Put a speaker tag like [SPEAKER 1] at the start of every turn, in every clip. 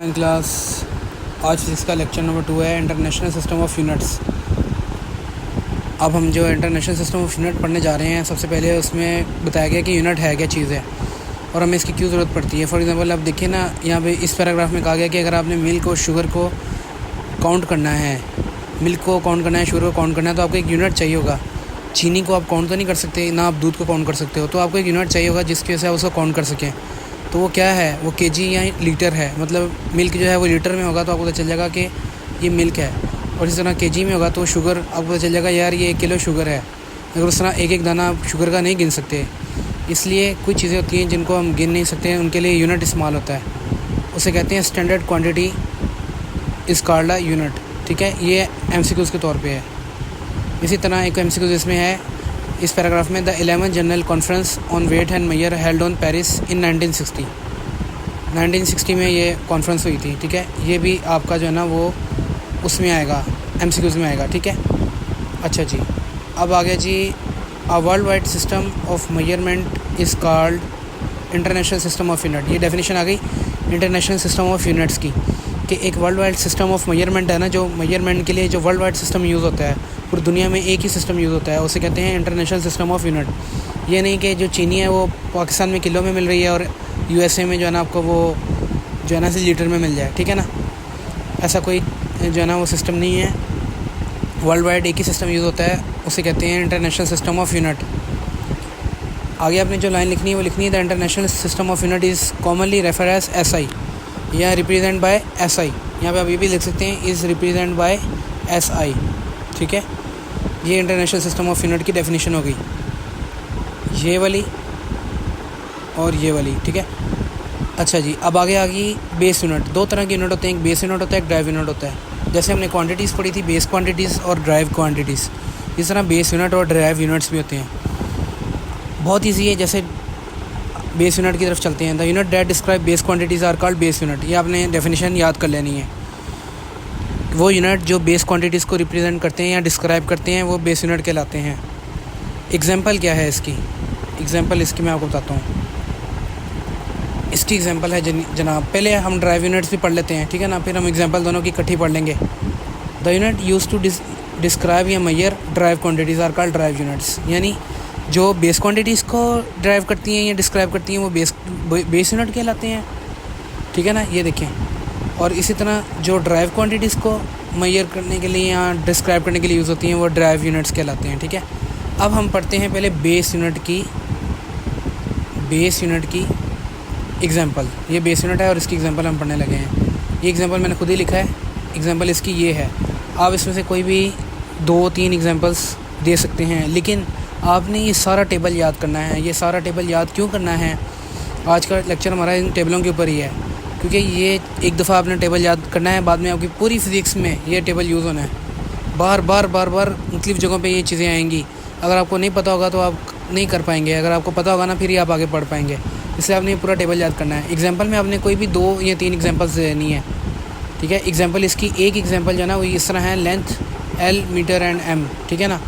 [SPEAKER 1] Class आज physics का lecture number 2 है इंटरनेशनल सिस्टम ऑफ यूनिट्स। अब हम जो इंटरनेशनल सिस्टम ऑफ यूनिट पढ़ने जा रहे हैं, सबसे पहले उसमें बताया गया कि यूनिट है क्या चीज़ है और हमें इसकी क्यों ज़रूरत पड़ती है। फॉर एग्जांपल अब देखिए ना, यहाँ पे इस पैराग्राफ में कहा गया कि अगर आपने मिल्क और शुगर को काउंट करना है, मिल्क को काउंट करना है, शुगर को काउंट करना है, तो आपको एक यूनिट चाहिए होगा। चीनी को आप काउंट तो नहीं कर सकते, ना आप दूध को काउंट कर सकते हो, तो आपको एक यूनिट चाहिए होगा जिसकी वजह से आप उसको काउंट कर सकें। तो वो क्या है, वो केजी या लीटर है। मतलब मिल्क जो है वो लीटर में होगा तो आपको पता चल जाएगा कि ये मिल्क है, और इस तरह केजी में होगा तो शुगर आपको पता चल जाएगा यार ये 1 किलो शुगर है। अगर उस तरह एक एक दाना आप शुगर का नहीं गिन सकते, इसलिए कुछ चीज़ें होती हैं जिनको हम गिन नहीं सकते हैं, उनके लिए यूनिट इस्तेमाल होता है। उसे कहते हैं स्टैंडर्ड क्वांटिटी इस कॉल्ड अ यूनिट। ठीक है, ये एमसीक्यूज़ के तौर पे है। इसी तरह एक एमसीक्यूज़ इसमें है इस पैराग्राफ में, the 11th general conference on weight and measure held on Paris in 1960 में ये कॉन्फ्रेंस हुई थी। ठीक है, ये भी आपका जो है ना वो उसमें आएगा, एमसीक्यूज़ में आएगा। ठीक है, अच्छा जी, अब आ गया जी, a world wide system of measurement is called international system of unit. ये डेफिनेशन आ गई इंटरनेशनल सिस्टम ऑफ यूनिट्स की, कि एक world wide system of measurement है ना, जो मेजरमेंट के लिए जो वर्ल्ड वाइड सिस्टम यूज़ होता है, पूरी दुनिया में एक ही सिस्टम यूज़ होता है, उसे कहते हैं इंटरनेशनल सिस्टम ऑफ यूनिट। ये नहीं कि जो चीनी है वो पाकिस्तान में किलो में मिल रही है और यूएसए में जो है ना आपको वो जो है ना लीटर में मिल जाए। ठीक है ना, ऐसा कोई जो है ना वो सिस्टम नहीं है। वर्ल्ड वाइड एक ही सिस्टम यूज़ होता है, उसे कहते हैं इंटरनेशनल सिस्टम ऑफ यूनिट। आगे आपने जो लाइन लिखनी है वो लिखनी है, the international system of unit is commonly refer as SI या रिप्रेजेंट बाय SI। यहाँ पे आप ये भी लिख सकते हैं, इज़ रिप्रेजेंट बाय SI। ठीक है, ये इंटरनेशनल सिस्टम ऑफ यूनिट की डेफिनेशन हो गई, ये वाली और ये वाली। ठीक है, अच्छा जी, अब आगे आ गई बेस यूनिट। दो तरह के यूनिट होते हैं, एक बेस यूनिट होता है, एक ड्राइव यूनिट होता है। जैसे हमने क्वांटिटीज़ पढ़ी थी, बेस क्वांटिटीज़ और ड्राइव क्वांटिटीज़, इस तरह बेस यूनिट और ड्राइव यूनिट्स भी होते हैं। बहुत ईजी है, जैसे बेस यूनिट की तरफ चलते हैं। The unit that describe base quantities are called base unit. ये आपने डेफिनेशन याद कर लेनी है। वो यूनिट जो बेस क्वांटिटीज़ को रिप्रेजेंट करते हैं या डिस्क्राइब करते हैं वो बेस यूनिट कहलाते हैं। एग्जांपल क्या है इसकी, एग्जांपल इसकी मैं आपको बताता हूँ। इसकी एग्जांपल है जनाब, पहले हम ड्राइव यूनिट्स भी पढ़ लेते हैं, ठीक है ना, फिर हम एग्जांपल दोनों की इकट्ठी पढ़ लेंगे। The unit use to describe या measure derived quantities are called derived units. यानी जो बेस क्वांटिटीज़ को ड्राइव करती हैं या डिस्क्राइब करती हैं वो बेस यूनिट कहलाते हैं। ठीक है ना, ये देखें। और इसी तरह जो ड्राइव क्वांटिटीज़ को मेजर करने के लिए या डिस्क्राइब करने के लिए यूज़ होती हैं वो ड्राइव यूनिट्स कहलाते हैं। ठीक है, अब हम पढ़ते हैं पहले बेस यूनिट की एग्जांपल। ये बेस यूनिट है और इसकी एग्जांपल हम पढ़ने लगे हैं। ये एग्जांपल मैंने खुद ही लिखा है, एग्जांपल इसकी ये है। आप इसमें से कोई भी 2-3 एग्जांपल्स दे सकते हैं, लेकिन आपने ये सारा टेबल याद करना है। ये सारा टेबल याद क्यों करना है, आज का लेक्चर हमारा इन टेबलों के ऊपर ही है, क्योंकि ये एक दफ़ा आपने टेबल याद करना है, बाद में आपकी पूरी फिज़िक्स में ये टेबल यूज़ होना है। बार बार मुख्तलिफ़ जगहों पे ये चीज़ें आएंगी। अगर आपको नहीं पता होगा तो आप नहीं कर पाएंगे, अगर आपको पता होगा ना फिर ही आप आगे पढ़ पाएंगे। इसलिए आपने पूरा टेबल याद करना है। एग्जांपल में आपने कोई भी 2 या 3 एग्जांपल्स देनी है। ठीक है, एग्जांपल इसकी एक एग्जांपल जो है ना वो इस तरह है, length L metre and M। ठीक है ना,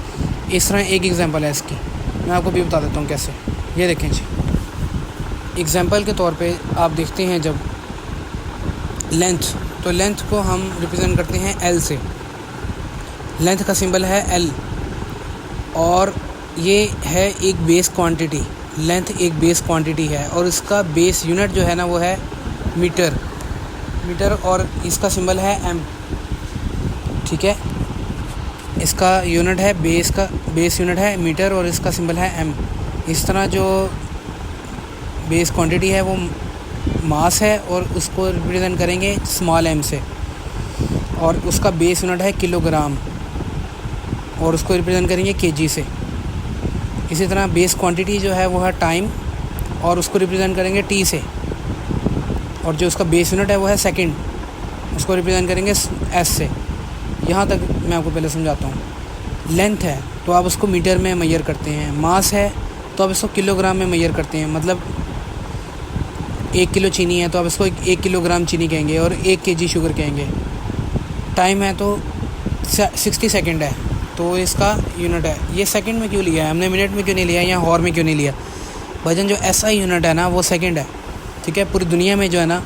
[SPEAKER 1] इस तरह एक एग्जांपल है इसकी। मैं आपको भी बता देता हूँ कैसे। ये देखें जी, एग्जांपल के तौर पे आप देखते हैं जब लेंथ, तो लेंथ को हम रिप्रेजेंट करते हैं L से। लेंथ का सिंबल है L और ये है एक बेस क्वांटिटी। लेंथ एक बेस क्वांटिटी है और इसका बेस यूनिट जो है ना वो है मीटर, और इसका सिंबल है M। ठीक है, इसका यूनिट है बेस यूनिट है मीटर और इसका सिंबल है M। इस तरह जो बेस क्वांटिटी है वो मास है और उसको रिप्रेजेंट करेंगे स्मॉल m से, और उसका बेस यूनिट है किलोग्राम और उसको रिप्रेजेंट करेंगे kg से। इसी तरह बेस क्वांटिटी जो है वो है टाइम और उसको रिप्रेजेंट करेंगे t से, और जो उसका बेस यूनिट है वो है सेकंड, उसको रिप्रेजेंट करेंगे s से। यहाँ तक मैं आपको पहले समझाता हूँ। लेंथ है तो आप उसको मीटर में मेजर करते हैं, मास है तो आप इसको किलोग्राम में मेजर करते हैं। मतलब 1 किलो चीनी है तो आप इसको 1 किलोग्राम चीनी कहेंगे और 1 kg शुगर कहेंगे। टाइम है तो 60 सेकंड है तो इसका यूनिट है। ये सेकंड में क्यों लिया है हमने, मिनट में क्यों नहीं लिया या हॉर में क्यों नहीं लिया? भाईजान जो SI यूनिट है ना वो सेकंड है। ठीक है, पूरी दुनिया में जो है ना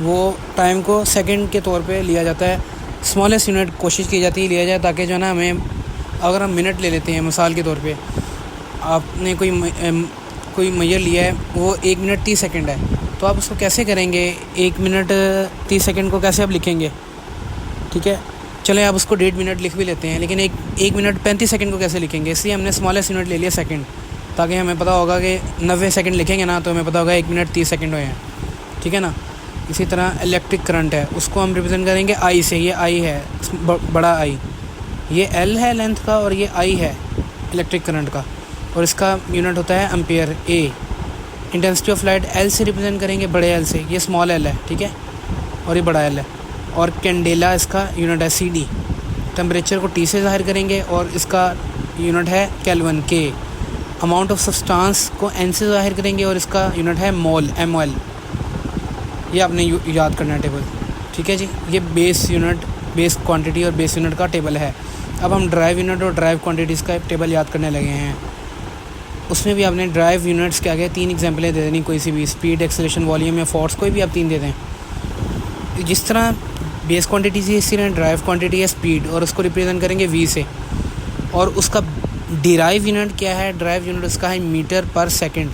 [SPEAKER 1] वो टाइम को सेकंड के तौर पे लिया जाता है। स्मॉलेस्ट यूनिट कोशिश की जाती है लिया जाए, ताकि जो है ना हमें, अगर हम मिनट ले लेते हैं मिसाल के तौर पे, आपने कोई मैयर लिया है, वो 1 मिनट 30 सेकंड है, तो आप उसको कैसे करेंगे? 1 मिनट 30 सेकंड को कैसे आप लिखेंगे? ठीक है, चलें आप उसको 1.5 मिनट लिख भी लेते हैं, लेकिन एक मिनट 35 सेकंड को कैसे लिखेंगे? इसलिए हमने स्मॉलेस्ट यूनिट ले लिया सेकंड, ताकि हमें पता होगा कि 90 सेकंड लिखेंगे ना तो हमें पता होगा 1 मिनट 30 सेकंड हुए हैं। ठीक है ना। इसी तरह इलेक्ट्रिक करंट है, उसको हम रिप्रेजेंट करेंगे आई से। ये आई है, बड़ा आई, ये एल है लेंथ का, और ये आई है इलेक्ट्रिक करंट का, और इसका यूनिट होता है ampere A. Intensity of light L से रिप्रेजेंट करेंगे, बड़े एल से। ये स्मॉल एल है, ठीक है, और ये बड़ा एल है। और कैंडेला इसका यूनिट है सी डी। टेम्परेचर को टी से ज़ाहिर करेंगे, और इसका यूनिट है केल्विन के। अमाउंट ऑफ सब्सटेंस को एन से ज़ाहिर करेंगे, और इसका यूनिट है मोल, एम एल। ये आपने याद करना है टेबल। ठीक है जी, ये बेस यूनिट, बेस क्वांटिटी और बेस यूनिट का टेबल है। अब हम ड्राइव यूनिट और ड्राइव क्वांटिटीज़ का टेबल याद करने लगे हैं। उसमें भी आपने ड्राइव यूनिट्स के आगे 3 एग्जाम्पलें दे देनी, कोई सी भी, स्पीड, एक्सेलरेशन, वॉल्यूम या फोर्स, कोई भी आप 3 दे दें। जिस तरह बेस क्वांटिटी से, इसी तरह ड्राइव क्वांटिटी है स्पीड, और उसको रिप्रेजेंट करेंगे वी से। और उसका डिराइव यूनिट क्या है? ड्राइव यूनिट उसका है मीटर पर सेकंड,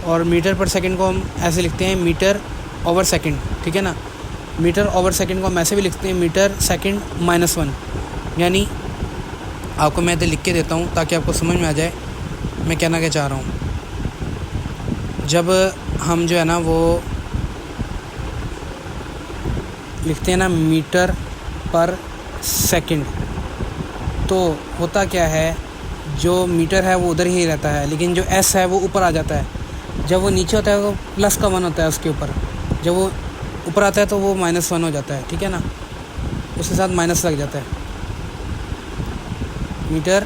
[SPEAKER 1] और मीटर पर सेकंड को हम ऐसे लिखते हैं मीटर ओवर सेकंड। ठीक है ना। मीटर ओवर सेकंड को हम ऐसे भी लिखते हैं मीटर सेकंड -1। यानी आपको मैं इधर लिख के देता हूँ ताकि आपको समझ में आ जाए मैं कहना क्या चाह रहा हूँ। जब हम जो है ना वो लिखते हैं ना मीटर पर सेकंड, तो होता क्या है, जो मीटर है वो उधर ही रहता है, लेकिन जो एस है वो ऊपर आ जाता है। जब वो नीचे होता है वो प्लस का 1 होता है उसके ऊपर, जब वो ऊपर आता है तो वो -1 हो जाता है। ठीक है ना, उसके साथ माइनस लग जाता है। मीटर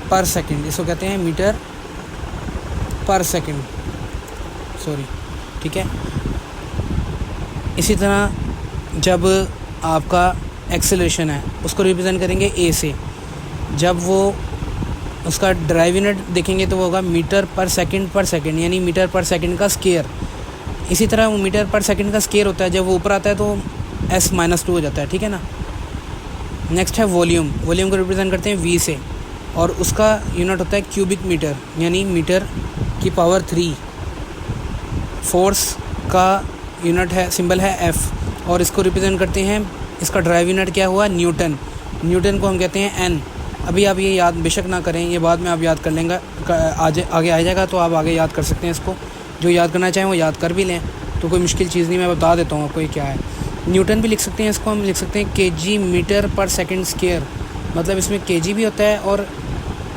[SPEAKER 1] पर सेकंड, इसको कहते हैं मीटर पर सेकंड, सॉरी। ठीक है। इसी तरह जब आपका एक्सेलरेशन है, उसको रिप्रेजेंट करेंगे ए से। जब वो उसका ड्राइव यूनिट देखेंगे तो वो होगा मीटर पर सेकंड, यानी मीटर पर सेकंड का स्केयर। इसी तरह वो मीटर पर सेकंड का स्केयर होता है, जब वो ऊपर आता है तो s-2 हो जाता है। ठीक है ना। नेक्स्ट है वॉल्यूम। वॉल्यूम को रिप्रेजेंट करते हैं v से, और उसका यूनिट होता है क्यूबिक मीटर, यानी मीटर की पावर 3। फोर्स का यूनिट है, सिंबल है F, और इसको रिप्रेजेंट करते हैं, इसका ड्राइव यूनिट क्या हुआ? न्यूटन। न्यूटन को हम कहते हैं N। अभी आप ये याद बेशक ना करें, ये बाद में आप याद कर लेंगे, आगे आ जाएगा तो आप आगे याद कर सकते हैं इसको। जो याद करना चाहें वो याद कर भी लें, तो कोई मुश्किल चीज़ नहीं, मैं बता देता हूँ आपको ये क्या है। न्यूटन भी लिख सकते हैं, इसको हम लिख सकते हैं kg मीटर पर सेकंड स्क्वायर। मतलब इसमें kg भी होता है और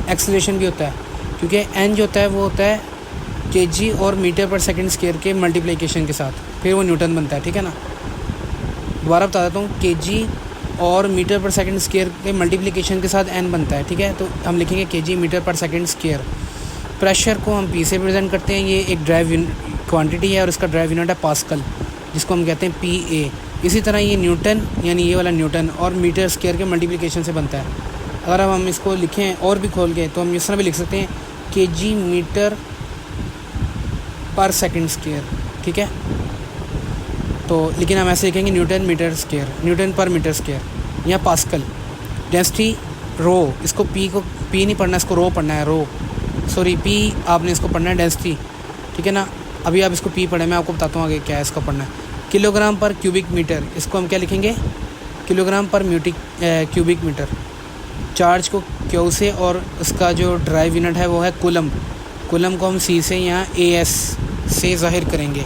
[SPEAKER 1] एक्सेलरेशन भी होता है, क्योंकि n जो होता है वो होता है kg और मीटर पर सेकंड स्क्वायर के मल्टीप्लिकेशन के साथ, फिर वो न्यूटन बनता है। ठीक है ना। दोबारा बता देता हूँ, kg और मीटर पर सेकंड स्क्वायर के मल्टीप्लिकेशन के साथ n बनता है। ठीक है, तो हम लिखेंगे kg मीटर पर सेकंड स्क्वायर। प्रेशर को हम P से रिप्रेजेंट करते हैं, ये एक ड्राइव क्वांटिटी है और इसका ड्राइव यूनिट है पास्कल, जिसको हम कहते हैं PA। इसी तरह ये न्यूटन, यानी ये वाला न्यूटन और मीटर स्क्वायर के मल्टीप्लिकेशन से बनता है। अगर अब हम इसको लिखें और भी खोल के, तो हम इस तरह भी लिख सकते हैं kg मीटर पर सेकंड स्क्वायर। ठीक है, तो लेकिन हम ऐसे लिखेंगे न्यूटन मीटर स्क्वायर, न्यूटन पर मीटर स्क्वायर या पास्कल। डेंसिटी रो, इसको P नहीं पढ़ना, इसको रो पढ़ना है, रो, सॉरी P आपने इसको पढ़ना है, डेंसिटी। ठीक है ना। अभी आप इसको P पढ़े, मैं आपको बताता हूँ आगे क्या है इसका पढ़ना है। किलोग्राम पर क्यूबिक मीटर, इसको हम क्या लिखेंगे? किलोग्राम पर क्यूबिक मीटर। चार्ज को Q से, और उसका जो ड्राइव यूनिट है वो है कूलम। कूलम को हम C से या AS से ज़ाहिर करेंगे।